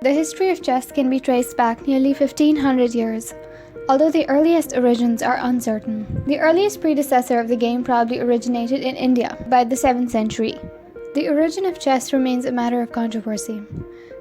The history of chess can be traced back nearly 1500 years, although the earliest origins are uncertain. The earliest predecessor of the game probably originated in India by the 7th century. The origin of chess remains a matter of controversy.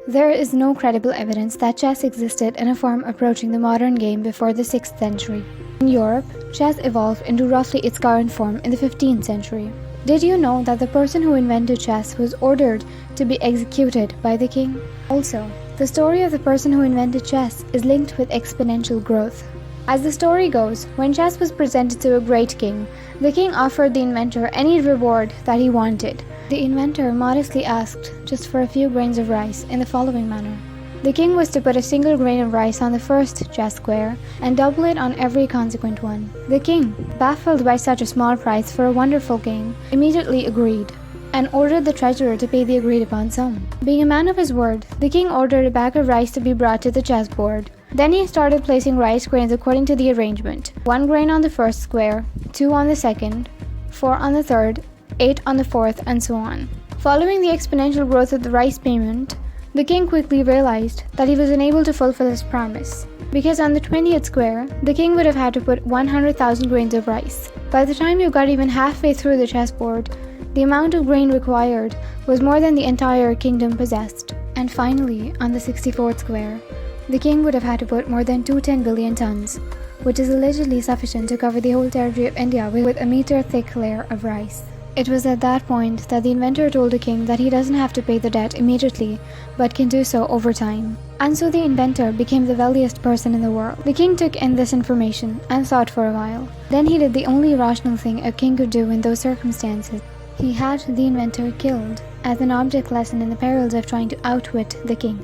There is no credible evidence that chess existed in a form approaching the modern game before the 6th century. In Europe, chess evolved into roughly its current form in the 15th century. Did you know that the person who invented chess was ordered to be executed by the king? Also, the story of the person who invented chess is linked with exponential growth. As the story goes, when chess was presented to a great king, the king offered the inventor any reward that he wanted. The inventor modestly asked just for a few grains of rice in the following manner. The king was to put a single grain of rice on the first chess square and double it on every consequent one. The king, baffled by such a small price for a wonderful game, immediately agreed and ordered the treasurer to pay the agreed upon sum. Being a man of his word, the king ordered a bag of rice to be brought to the chessboard. Then he started placing rice grains according to the arrangement. 1 grain on the first square, 2 on the second, 4 on the third, 8 on the fourth, and so on. Following the exponential growth of the rice payment, the king quickly realized that he was unable to fulfill his promise, because on the 20th square, the king would have had to put 100,000 grains of rice. By the time you got even halfway through the chessboard, the amount of grain required was more than the entire kingdom possessed. And finally, on the 64th square, the king would have had to put more than 210 billion tons, which is allegedly sufficient to cover the whole territory of India with a meter-thick layer of rice. It was at that point that the inventor told the king that he doesn't have to pay the debt immediately, but can do so over time. And so the inventor became the wealthiest person in the world. The king took in this information and thought for a while. Then he did the only rational thing a king could do in those circumstances. He had the inventor killed as an object lesson in the perils of trying to outwit the king.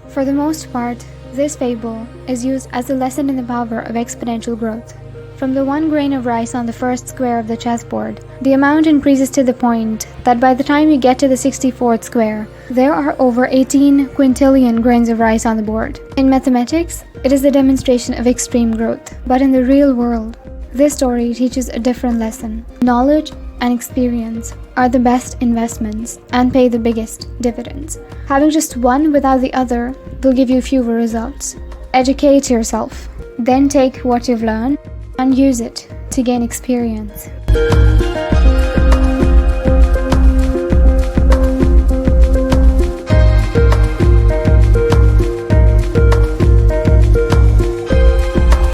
For the most part, this fable is used as a lesson in the power of exponential growth. From the 1 grain of rice on the first square of the chessboard, the amount increases to the point that by the time you get to the 64th square, there are over 18 quintillion grains of rice on the board. In mathematics, it is a demonstration of extreme growth. But in the real world, this story teaches a different lesson. Knowledge and experience are the best investments and pay the biggest dividends. Having just one without the other will give you fewer results. Educate yourself, then take what you've learned and use it to gain experience.